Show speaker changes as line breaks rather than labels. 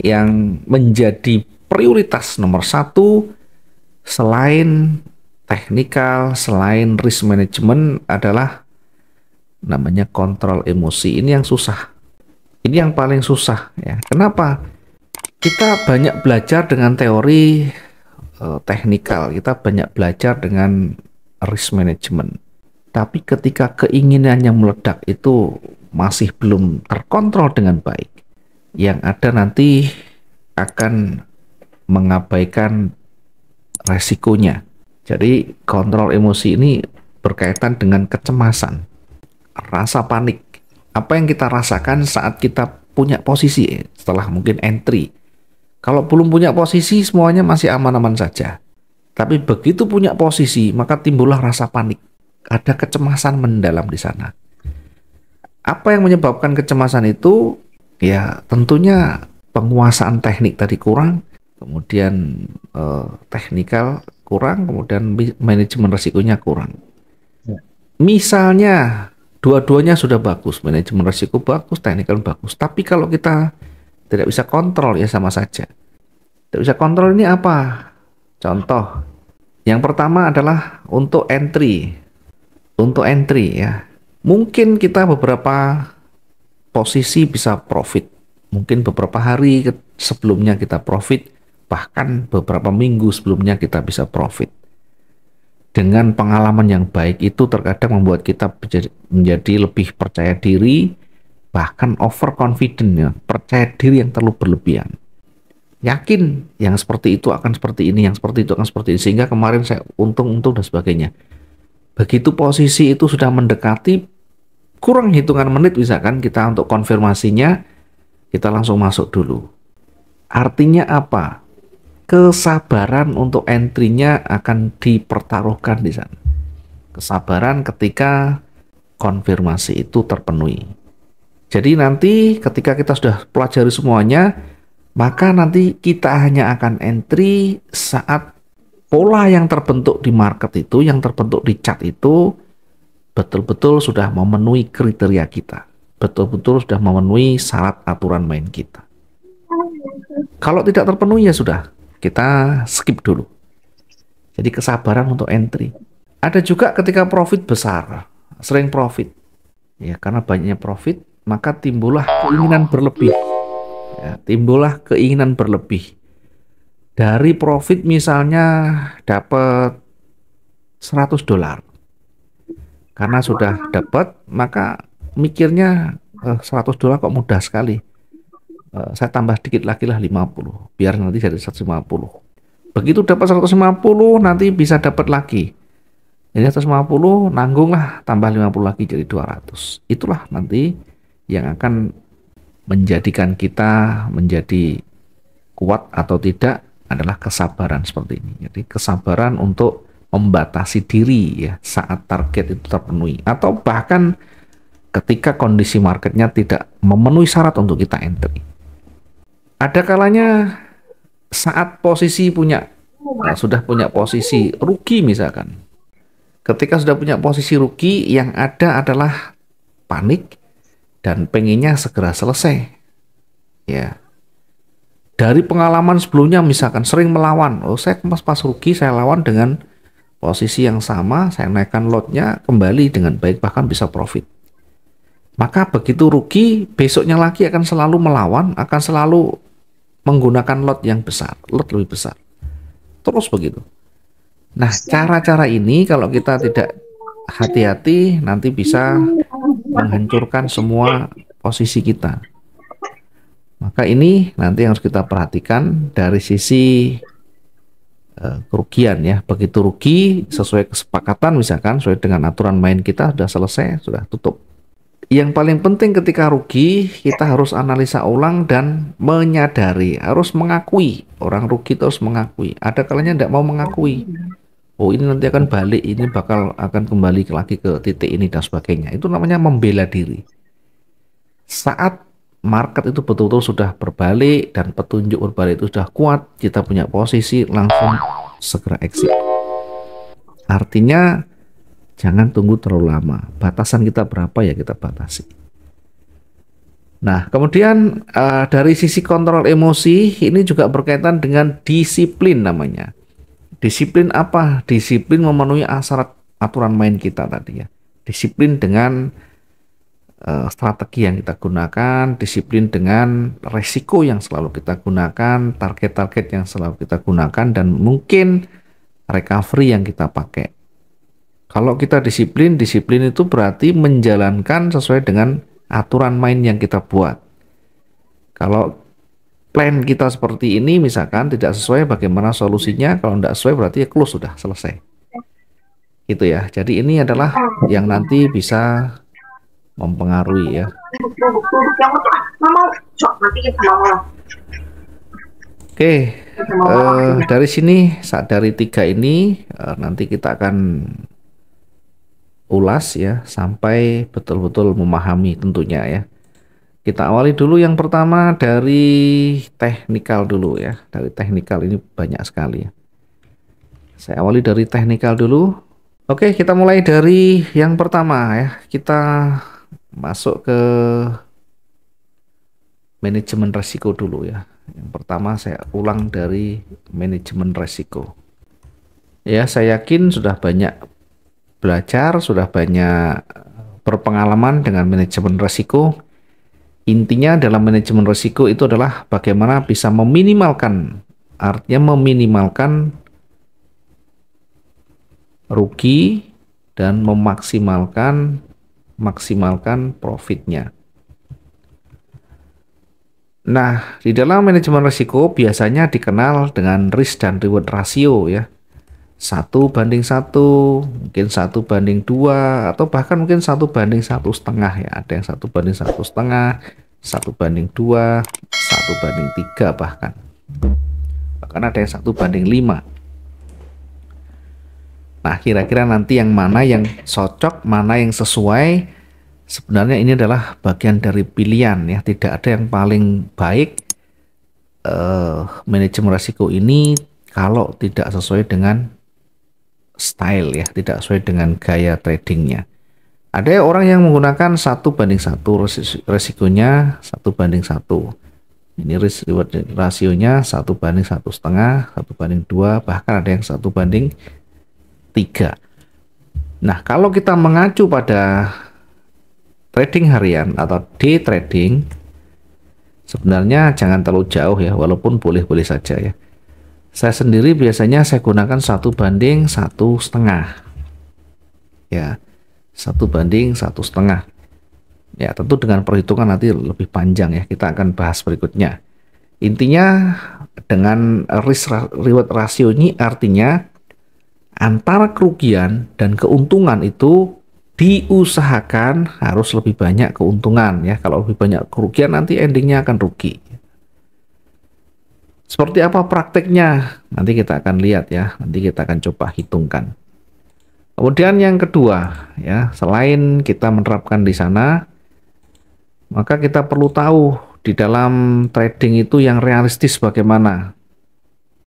yang menjadi prioritas nomor satu selain teknikal, selain risk management adalah namanya kontrol emosi. Ini yang susah. Ini yang paling susah ya. Kenapa? Kita banyak belajar dengan teori teknikal, kita banyak belajar dengan risk management. Tapi ketika keinginan yang meledak itu masih belum terkontrol dengan baik, yang ada nanti akan mengabaikan resikonya. Jadi kontrol emosi ini berkaitan dengan kecemasan, rasa panik. Apa yang kita rasakan saat kita punya posisi setelah mungkin entry. Kalau belum punya posisi semuanya masih aman-aman saja. Tapi begitu punya posisi maka timbullah rasa panik. Ada kecemasan mendalam di sana. Apa yang menyebabkan kecemasan itu? Ya tentunya penguasaan teknik tadi kurang, kemudian teknikal kurang, kemudian manajemen risikonya kurang. Misalnya dua-duanya sudah bagus, manajemen risiko bagus, teknikal bagus, tapi kalau kita tidak bisa kontrol ya sama saja. Tidak bisa kontrol ini apa? Contoh, yang pertama adalah untuk entry. Untuk entry ya, mungkin kita beberapa posisi bisa profit. Mungkin beberapa hari sebelumnya kita profit, bahkan beberapa minggu sebelumnya kita bisa profit. Dengan pengalaman yang baik itu terkadang membuat kita menjadi lebih percaya diri, bahkan overconfident ya, percaya diri yang terlalu berlebihan. Yakin yang seperti itu akan seperti ini, yang seperti itu akan seperti ini, sehingga kemarin saya untung-untung dan sebagainya. Begitu posisi itu sudah mendekati kurang hitungan menit misalkan kita untuk konfirmasinya, kita langsung masuk dulu. Artinya apa? Kesabaran untuk entry-nya akan dipertaruhkan di sana. Kesabaran ketika konfirmasi itu terpenuhi. Jadi nanti ketika kita sudah pelajari semuanya, maka nanti kita hanya akan entry saat pola yang terbentuk di market itu, yang terbentuk di chart itu betul-betul sudah memenuhi kriteria kita. Betul-betul sudah memenuhi syarat aturan main kita. Kalau tidak terpenuhi ya sudah, kita skip dulu. Jadi kesabaran untuk entry. Ada juga ketika profit besar, sering profit. Ya, karena banyaknya profit, maka timbullah keinginan berlebih. Ya, timbullah keinginan berlebih. Dari profit misalnya dapat $100. Karena sudah dapat, maka mikirnya $100 kok mudah sekali. Saya tambah sedikit lagi lah 50, biar nanti jadi 150. Begitu dapat 150, nanti bisa dapat lagi. Jadi 150, nanggung lah, tambah 50 lagi jadi 200. Itulah nanti yang akan menjadikan kita menjadi kuat atau tidak adalah kesabaran seperti ini. Jadi kesabaran untuk membatasi diri ya saat target itu terpenuhi, atau bahkan ketika kondisi marketnya tidak memenuhi syarat untuk kita entry. Ada kalanya saat posisi sudah punya posisi rugi misalkan. Ketika sudah punya posisi rugi, yang ada adalah panik dan pengennya segera selesai. Ya. Dari pengalaman sebelumnya misalkan sering melawan, saya pas rugi saya lawan dengan posisi yang sama, saya naikkan lotnya kembali dengan baik, bahkan bisa profit. Maka begitu rugi, besoknya lagi akan selalu melawan, akan selalu menggunakan lot yang besar, lot lebih besar. Terus begitu. Nah, cara-cara ini kalau kita tidak hati-hati, nanti bisa menghancurkan semua posisi kita. Maka ini nanti yang harus kita perhatikan dari sisi kerugian ya. Begitu rugi sesuai kesepakatan misalkan, sesuai dengan aturan main kita sudah selesai, sudah tutup. Yang paling penting ketika rugi, kita harus analisa ulang dan menyadari, harus mengakui. Orang rugi terus mengakui. Ada kalanya tidak mau mengakui. Oh, ini nanti akan balik, ini bakal akan kembali lagi ke titik ini dan sebagainya. Itu namanya membela diri. Saat market itu betul-betul sudah berbalik dan petunjuk berbalik itu sudah kuat, kita punya posisi, langsung segera exit. Artinya jangan tunggu terlalu lama. Batasan kita berapa ya kita batasi. Nah, kemudian dari sisi kontrol emosi ini juga berkaitan dengan disiplin namanya. Disiplin apa? Disiplin memenuhi syarat aturan main kita tadi ya. Disiplin dengan strategi yang kita gunakan, disiplin dengan resiko yang selalu kita gunakan, target-target yang selalu kita gunakan, dan mungkin recovery yang kita pakai. Kalau kita disiplin, disiplin itu berarti menjalankan sesuai dengan aturan main yang kita buat. Kalau plan kita seperti ini misalkan tidak sesuai, bagaimana solusinya? Kalau tidak sesuai berarti ya close, sudah selesai. Gitu ya. Jadi ini adalah yang nanti bisa mempengaruhi ya. Oke, dari sini dari 3 ini nanti kita akan ulas ya sampai betul-betul memahami tentunya ya. Kita awali dulu yang pertama dari teknikal dulu ya. Dari teknikal ini banyak sekali ya. Saya awali dari teknikal dulu. Oke, kita mulai dari yang pertama ya. Kita masuk ke manajemen resiko dulu ya. Yang pertama saya ulang dari manajemen resiko. Ya, saya yakin sudah banyak belajar, sudah banyak berpengalaman dengan manajemen resiko. Intinya dalam manajemen risiko itu adalah bagaimana bisa meminimalkan, artinya meminimalkan rugi dan maksimalkan profitnya. Nah, di dalam manajemen risiko biasanya dikenal dengan risk dan reward ratio ya. 1:1, mungkin 1:2, atau bahkan mungkin 1:1,5 ya. Ada yang 1:1,5, 1:2, 1:3 bahkan. Bahkan ada yang 1:5. Nah, kira-kira nanti yang mana yang cocok, mana yang sesuai, sebenarnya ini adalah bagian dari pilihan ya. Tidak ada yang paling baik manajemen risiko ini kalau tidak sesuai dengan style ya, tidak sesuai dengan gaya tradingnya. Ada orang yang menggunakan 1:1 resikonya 1:1. Ini risk reward rasionya 1:1,5, 1:2, bahkan ada yang 1:3. Nah, kalau kita mengacu pada trading harian atau day trading, sebenarnya jangan terlalu jauh ya, walaupun boleh-boleh saja ya. Saya sendiri biasanya saya gunakan 1:1,5 ya, 1:1,5 ya. Tentu dengan perhitungan nanti lebih panjang ya, kita akan bahas berikutnya. Intinya dengan risk reward ratio ini artinya antara kerugian dan keuntungan itu diusahakan harus lebih banyak keuntungan ya. Kalau lebih banyak kerugian nanti endingnya akan rugi. Seperti apa prakteknya? Nanti kita akan lihat ya. Nanti kita akan coba hitungkan. Kemudian yang kedua ya, selain kita menerapkan di sana, maka kita perlu tahu di dalam trading itu yang realistis bagaimana.